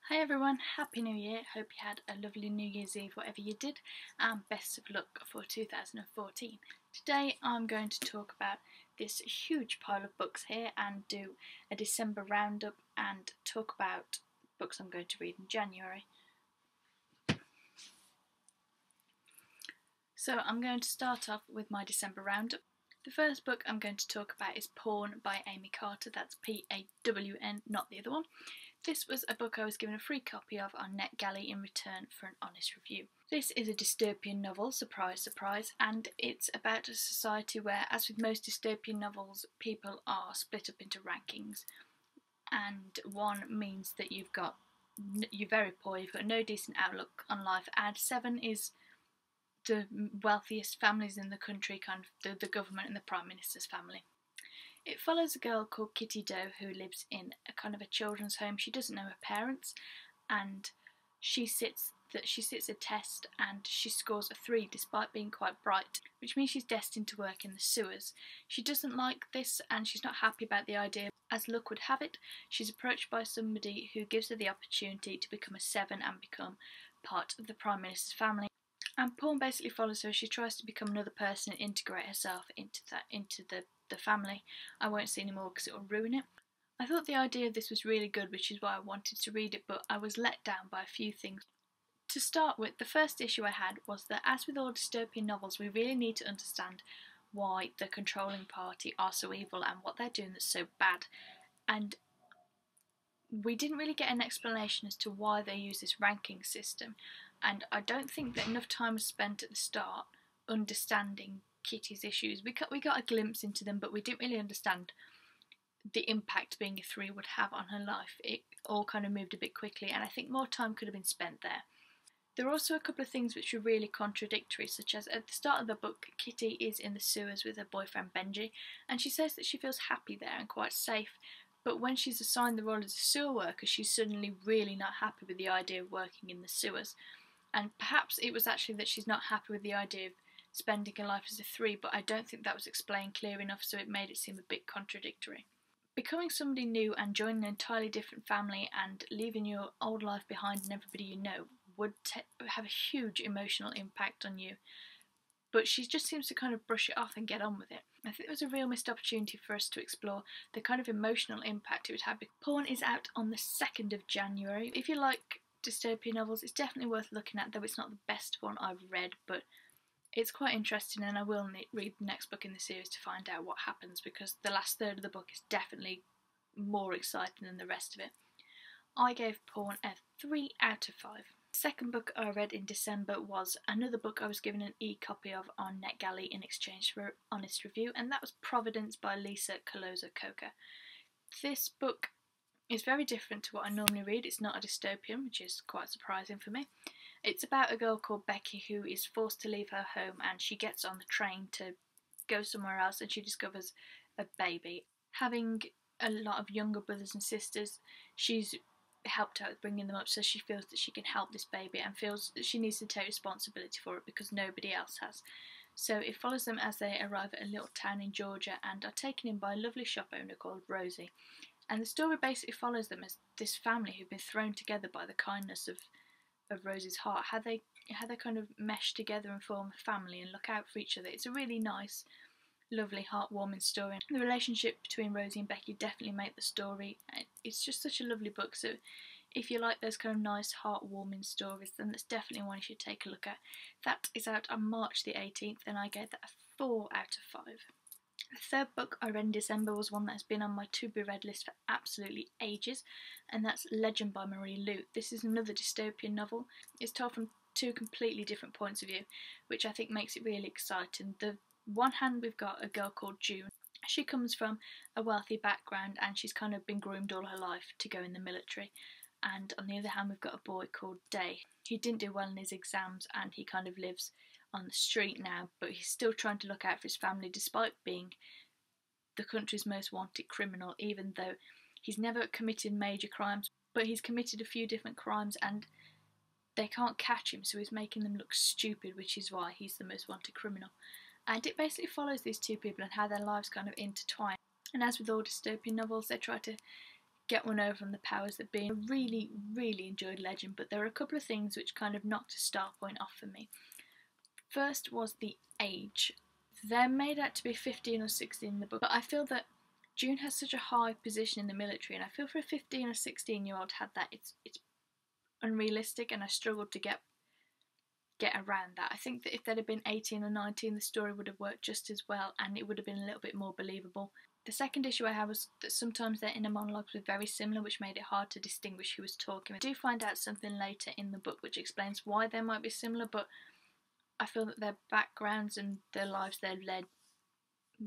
Hi everyone, Happy New Year. Hope you had a lovely New Year's Eve, whatever you did, and best of luck for 2014. Today I'm going to talk about this huge pile of books here and do a December roundup and talk about books I'm going to read in January. So I'm going to start off with my December roundup. The first book I'm going to talk about is Pawn by Amy Carter. That's P-A-W-N, not the other one. This was a book I was given a free copy of on NetGalley in return for an honest review. This is a dystopian novel, surprise, surprise, and it's about a society where, as with most dystopian novels, people are split up into rankings. And one means that you're very poor, you've got no decent outlook on life, and 7 is the wealthiest families in the country, kind of the government and the Prime Minister's family. It follows a girl called Kitty Doe who lives in a kind of a children's home. She doesn't know her parents, and she sits a test and she scores a 3 despite being quite bright, which means she's destined to work in the sewers. She doesn't like this and she's not happy about the idea. As luck would have it, she's approached by somebody who gives her the opportunity to become a 7 and become part of the Prime Minister's family. And Pawn basically follows her. She tries to become another person and integrate herself into the family. I won't say any more because it will ruin it. I thought the idea of this was really good, which is why I wanted to read it, but I was let down by a few things. To start with, the first issue I had was that, as with all dystopian novels, we really need to understand why the controlling party are so evil and what they're doing that's so bad. And we didn't really get an explanation as to why they use this ranking system, and I don't think that enough time was spent at the start understanding Kitty's issues. We got a glimpse into them, but we didn't really understand the impact being a 3 would have on her life. It all kind of moved a bit quickly, and I think more time could have been spent there. There are also a couple of things which were really contradictory, such as at the start of the book, Kitty is in the sewers with her boyfriend Benji, and she says that she feels happy there and quite safe. But when she's assigned the role as a sewer worker, she's suddenly really not happy with the idea of working in the sewers. And perhaps it was actually that she's not happy with the idea of spending her life as a 3, but I don't think that was explained clear enough, so it made it seem a bit contradictory. Becoming somebody new and joining an entirely different family and leaving your old life behind and everybody you know would have a huge emotional impact on you. But she just seems to kind of brush it off and get on with it. I think it was a real missed opportunity for us to explore the kind of emotional impact it would have. Pawn is out on the 2nd of January. If you like dystopian novels, it's definitely worth looking at, though it's not the best one I've read, but it's quite interesting, and I will read the next book in the series to find out what happens, because the last third of the book is definitely more exciting than the rest of it. I gave Pawn a 3 out of 5. The second book I read in December was another book I was given an e-copy of on NetGalley in exchange for an honest review, and that was Providence by Lisa Coloza-Coker. This book is very different to what I normally read. It's not a dystopian, which is quite surprising for me. It's about a girl called Becky who is forced to leave her home, and she gets on the train to go somewhere else, and she discovers a baby. Having a lot of younger brothers and sisters, she's helped out with bringing them up, so she feels that she can help this baby and feels that she needs to take responsibility for it because nobody else has. So it follows them as they arrive at a little town in Georgia and are taken in by a lovely shop owner called Rosie. And the story basically follows them as this family who've been thrown together by the kindness of Rosie's heart, how they kind of mesh together and form a family and look out for each other. It's a really nice, lovely, heartwarming story. The relationship between Rosie and Becky definitely make the story. It's just such a lovely book, so if you like those kind of nice, heartwarming stories, then that's definitely one you should take a look at. That is out on March the 18th, and I gave that a 4 out of 5. The third book I read in December was one that has been on my to-be-read list for absolutely ages, and that's Legend by Marie Lu. This is another dystopian novel. It's told from 2 completely different points of view, which I think makes it really exciting. The one hand, we've got a girl called June. She comes from a wealthy background and she's kind of been groomed all her life to go in the military. And on the other hand, we've got a boy called Day. He didn't do well in his exams and he kind of lives on the street now, but he's still trying to look out for his family despite being the country's most wanted criminal, even though he's never committed major crimes, but he's committed a few different crimes and they can't catch him, so he's making them look stupid, which is why he's the most wanted criminal. And it basically follows these 2 people and how their lives kind of intertwine. And as with all dystopian novels, they try to get one over on the powers that be. I really, really enjoyed Legend, but there are a couple of things which kind of knocked a star point off for me. First was the age. They're made out to be 15 or 16 in the book, but I feel that June has such a high position in the military, and I feel for a 15 or 16-year-old had that, it's unrealistic, and I struggled to get around that. I think that if they'd have been 18 or 19, the story would have worked just as well, and it would have been a little bit more believable. The second issue I had was that sometimes their inner monologues were very similar, which made it hard to distinguish who was talking. I do find out something later in the book which explains why they might be similar, but I feel that their backgrounds and their lives they've led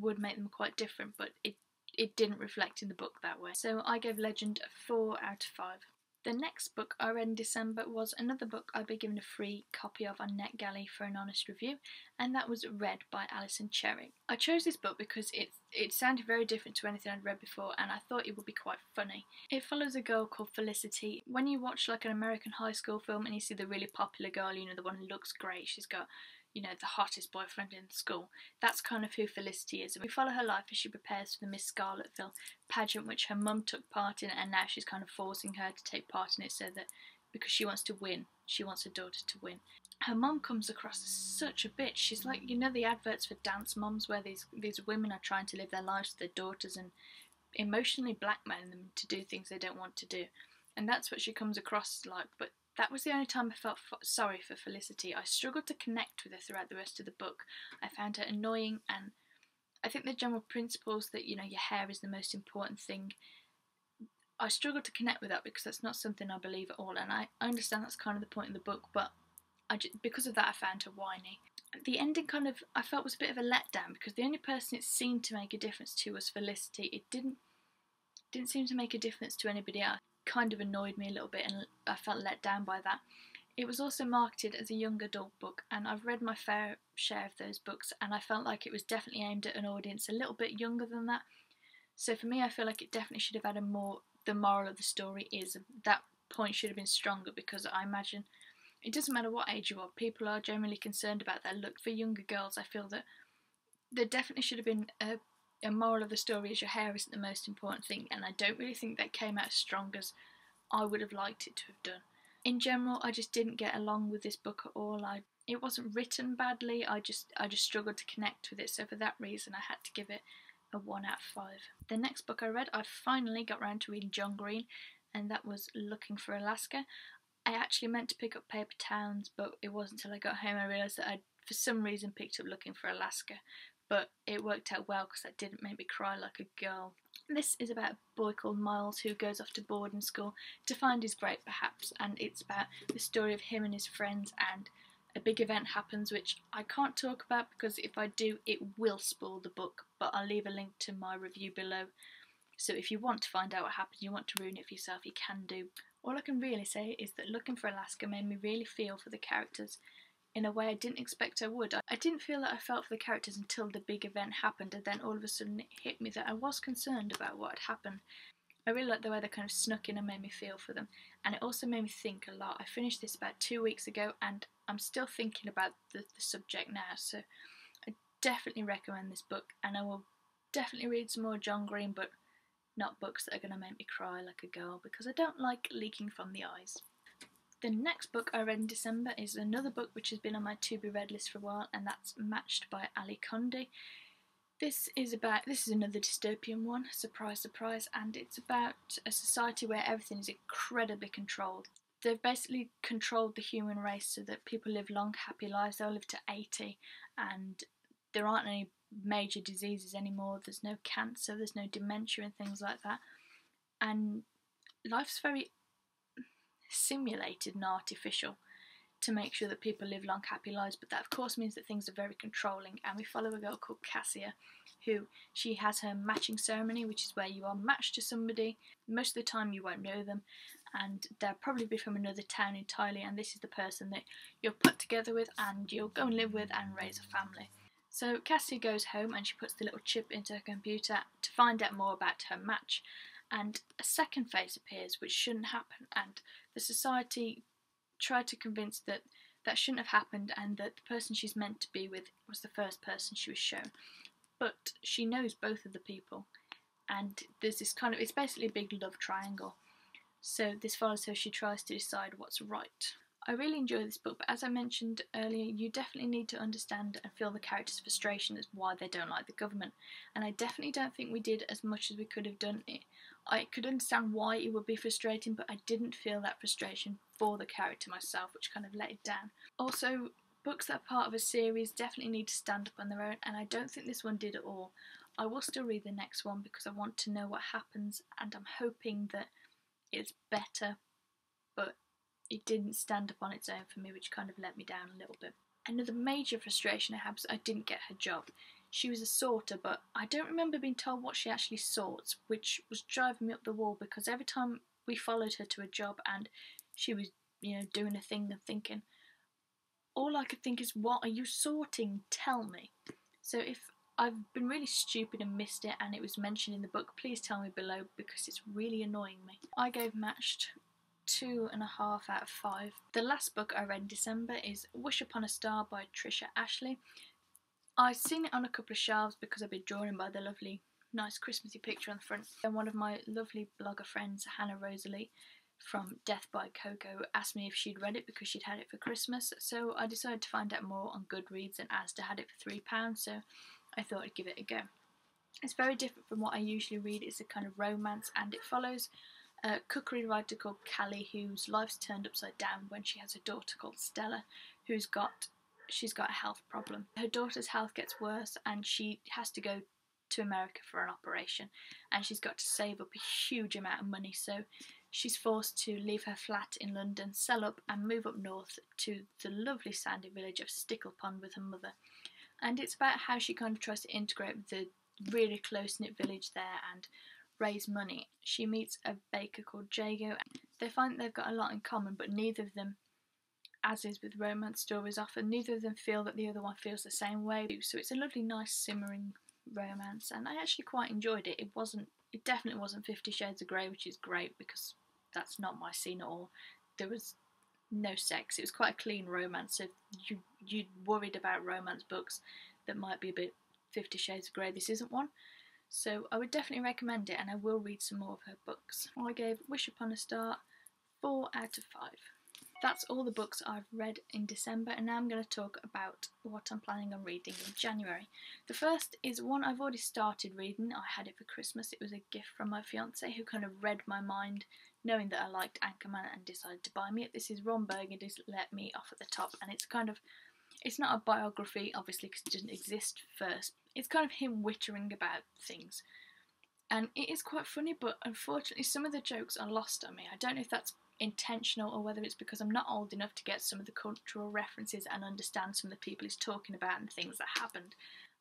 would make them quite different, but it didn't reflect in the book that way. So I gave Legend a 4 out of 5. The next book I read in December was another book I'd been given a free copy of on NetGalley for an honest review, and that was Red by Alison Cherry. I chose this book because it sounded very different to anything I'd read before, and I thought it would be quite funny. It follows a girl called Felicity. When you watch like an American high school film and you see the really popular girl, you know, the one who looks great, she's got, you know, the hottest boyfriend in school. That's kind of who Felicity is. And we follow her life as she prepares for the Miss Scarletville pageant, which her mum took part in, and now she's kind of forcing her to take part in it so that, because she wants to win, she wants her daughter to win. Her mum comes across as such a bitch. She's like, you know, the adverts for dance mums where these women are trying to live their lives with their daughters and emotionally blackmailing them to do things they don't want to do. And that's what she comes across like, but that was the only time I felt sorry for Felicity. I struggled to connect with her throughout the rest of the book. I found her annoying, and I think the general principles that, you know, your hair is the most important thing, I struggled to connect with that because that's not something I believe at all, and I understand that's kind of the point in the book, but because of that I found her whiny. The ending kind of, I felt, was a bit of a letdown because the only person it seemed to make a difference to was Felicity. It didn't seem to make a difference to anybody else. Kind of annoyed me a little bit, and I felt let down by that. It was also marketed as a young adult book, and I've read my fair share of those books, and I felt like it was definitely aimed at an audience a little bit younger than that. So for me, I feel like it definitely should have had the moral of the story is, that point should have been stronger, because I imagine it doesn't matter what age you are, people are generally concerned about their look. For younger girls, I feel that there definitely should have been a moral of the story is your hair isn't the most important thing, and I don't really think that came out as strong as I would have liked it to have done. In general, I just didn't get along with this book at all. It wasn't written badly, I just struggled to connect with it, so for that reason I had to give it a 1 out of 5. The next book I read, I finally got round to reading John Green, and that was Looking for Alaska. I actually meant to pick up Paper Towns, but it wasn't until I got home I realised that I'd for some reason picked up Looking for Alaska. But it worked out well because that didn't make me cry like a girl. This is about a boy called Miles who goes off to boarding school to find his great perhaps, and it's about the story of him and his friends, and a big event happens which I can't talk about because if I do it will spoil the book, but I'll leave a link to my review below. So if you want to find out what happens, you want to ruin it for yourself, you can do. All I can really say is that Looking for Alaska made me really feel for the characters in a way I didn't expect I would. I didn't feel that I felt for the characters until the big event happened, and then all of a sudden it hit me that I was concerned about what had happened. I really liked the way they kind of snuck in and made me feel for them, and it also made me think a lot. I finished this about 2 weeks ago and I'm still thinking about the subject now, so I definitely recommend this book, and I will definitely read some more John Green, but not books that are going to make me cry like a girl, because I don't like leaking from the eyes. The next book I read in December is another book which has been on my to-be-read list for a while, and that's Matched by Ali Condé. This is another dystopian one, surprise surprise, and it's about a society where everything is incredibly controlled. They've basically controlled the human race so that people live long, happy lives. They'll live to 80, and there aren't any major diseases anymore. There's no cancer, there's no dementia and things like that, and life's very simulated and artificial to make sure that people live long, happy lives, but that of course means that things are very controlling. And we follow a girl called Cassia, who she has her matching ceremony, which is where you are matched to somebody. Most of the time you won't know them, and they'll probably be from another town entirely, and this is the person that you're put together with and you'll go and live with and raise a family. So Cassia goes home and she puts the little chip into her computer to find out more about her match, and a second phase appears which shouldn't happen, and the society tried to convince that that shouldn't have happened and that the person she's meant to be with was the first person she was shown. But she knows both of the people, and there's this kind of, it's basically a big love triangle. So this follows her, she tries to decide what's right. I really enjoy this book, but as I mentioned earlier, you definitely need to understand and feel the characters' frustration as why they don't like the government. And I definitely don't think we did as much as we could have done it. I could understand why it would be frustrating, but I didn't feel that frustration for the character myself, which kind of let it down. Also, books that are part of a series definitely need to stand up on their own, and I don't think this one did at all. I will still read the next one because I want to know what happens, and I'm hoping that it's better, but it didn't stand up on its own for me, which kind of let me down a little bit. Another major frustration I had was I didn't get her job. She was a sorter, but I don't remember being told what she actually sorts, which was driving me up the wall because every time we followed her to a job and she was, doing a thing and thinking, all I could think is, what are you sorting? Tell me. So if I've been really stupid and missed it and it was mentioned in the book, please tell me below because it's really annoying me. I gave Matched 2.5 out of 5. The last book I read in December is Wish Upon a Star by Trisha Ashley. I've seen it on a couple of shelves because I've been drawn by the lovely, nice Christmassy picture on the front. And one of my lovely blogger friends, Hannah Rosalie, from Death by Coco, asked me if she'd read it because she'd had it for Christmas. So I decided to find out more on Goodreads, and Asda had it for £3, so I thought I'd give it a go. It's very different from what I usually read. It's a kind of romance, and it follows a cookery writer called Callie whose life's turned upside down when she has a daughter called Stella she's got a health problem. Her daughter's health gets worse and she has to go to America for an operation, and she's got to save up a huge amount of money, so she's forced to leave her flat in London, sell up and move up north to the lovely sandy village of Sticklepond with her mother. And it's about how she kind of tries to integrate with the really close-knit village there and raise money. She meets a baker called Jago. They find they've got a lot in common, but neither of them, as is with romance stories often, neither of them feel that the other one feels the same way. So it's a lovely, nice, simmering romance, and I actually quite enjoyed it. It definitely wasn't 50 Shades of Grey, which is great because that's not my scene at all. There was no sex. It was quite a clean romance, so if you're worried about romance books that might be a bit 50 Shades of Grey, this isn't one. So I would definitely recommend it, and I will read some more of her books. I gave Wish Upon a Star 4 out of 5. That's all the books I've read in December, and now I'm going to talk about what I'm planning on reading in January. The first is one I've already started reading. I had it for Christmas. It was a gift from my fiance who kind of read my mind, knowing that I liked Anchorman, and decided to buy me it. This is Ron Burgundy's Let Me Off at the Top, and it's not a biography, obviously, because it didn't exist first. It's kind of him wittering about things. And it is quite funny, but unfortunately some of the jokes are lost on me. I don't know if that's intentional or whether it's because I'm not old enough to get some of the cultural references and understand some of the people he's talking about and things that happened.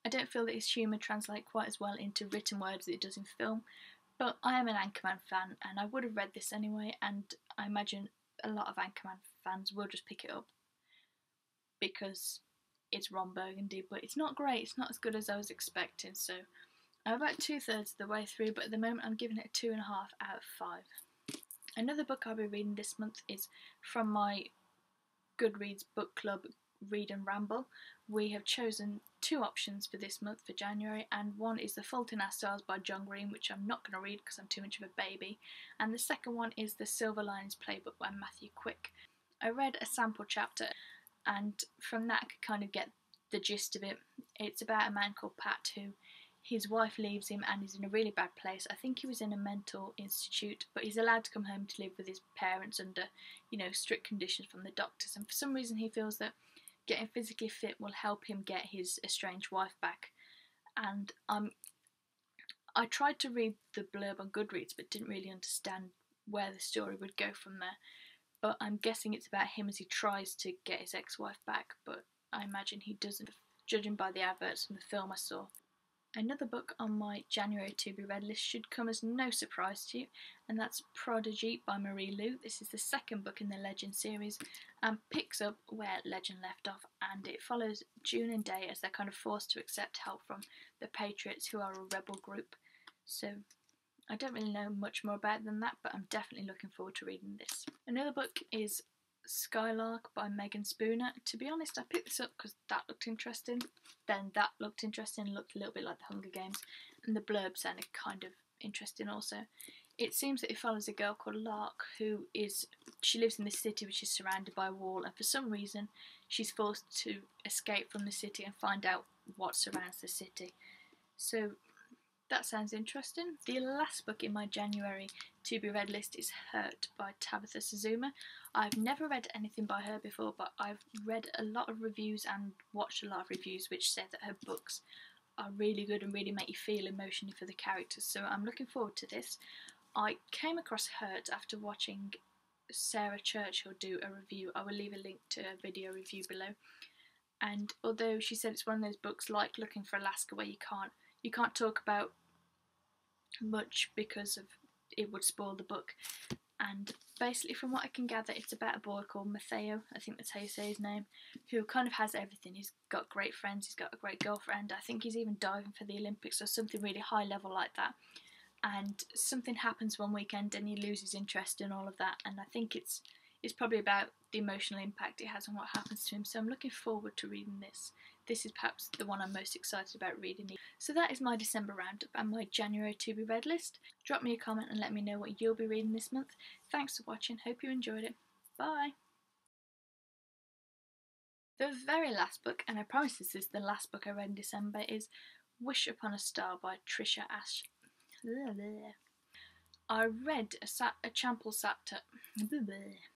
I don't feel that his humour translates quite as well into written words as it does in film, but I am an Anchorman fan and I would have read this anyway, and I imagine a lot of Anchorman fans will just pick it up because it's Ron Burgundy, but it's not great. It's not as good as I was expecting, so I'm about 2/3 of the way through, but at the moment I'm giving it a 2.5 out of 5. Another book I'll be reading this month is from my Goodreads book club, Read and Ramble. We have chosen 2 options for this month, for January, and one is The Fault in Our Stars by John Green, which I'm not going to read because I'm too much of a baby, and the second one is The Silver Linings Playbook by Matthew Quick. I read a sample chapter, and from that I could kind of get the gist of it. It's about a man called Pat who, his wife leaves him and he's in a really bad place. I think he was in a mental institute, but he's allowed to come home to live with his parents under, strict conditions from the doctors. And for some reason he feels that getting physically fit will help him get his estranged wife back. And I tried to read the blurb on Goodreads but didn't really understand where the story would go from there. But I'm guessing it's about him as he tries to get his ex-wife back, but I imagine he doesn't, judging by the adverts from the film I saw. Another book on my January to be read list should come as no surprise to you, and that's Prodigy by Marie Lu. This is the second book in the Legend series and picks up where Legend left off, and it follows June and Day as they're kind of forced to accept help from the Patriots, who are a rebel group. So I don't really know much more about it than that, but I'm definitely looking forward to reading this. Another book is Skylark by Megan Spooner. To be honest, I picked this up because that looked interesting. Then that looked interesting, looked a little bit like the Hunger Games, and the blurb sounded kind of interesting also. It seems that it follows a girl called Lark she lives in this city which is surrounded by a wall, and for some reason she's forced to escape from the city and find out what surrounds the city. So that sounds interesting. The last book in my January to be read list is Hurt by Tabitha Suzuma. I've never read anything by her before, but I've read a lot of reviews and watched a lot of reviews which say that her books are really good and really make you feel emotionally for the characters, so I'm looking forward to this. I came across Hurt after watching Sarah Churchill do a review. I will leave a link to a video review below. And although she said it's one of those books like Looking for Alaska where you can't talk about much because of it would spoil the book. And basically, from what I can gather, it's about a boy called Matteo, I think that's how you say his name, who kind of has everything. He's got great friends, he's got a great girlfriend, I think he's even diving for the Olympics or something really high level like that. And something happens one weekend and he loses interest in all of that, and I think it's probably about the emotional impact it has on what happens to him, so I'm looking forward to reading this. This is perhaps the one I'm most excited about reading. So that is my December roundup and my January to be read list. Drop me a comment and let me know what you'll be reading this month. Thanks for watching, hope you enjoyed it. Bye! The very last book, and I promise this is the last book I read in December, is Wish Upon a Star by Trisha Ash. I read a Champel Sapta.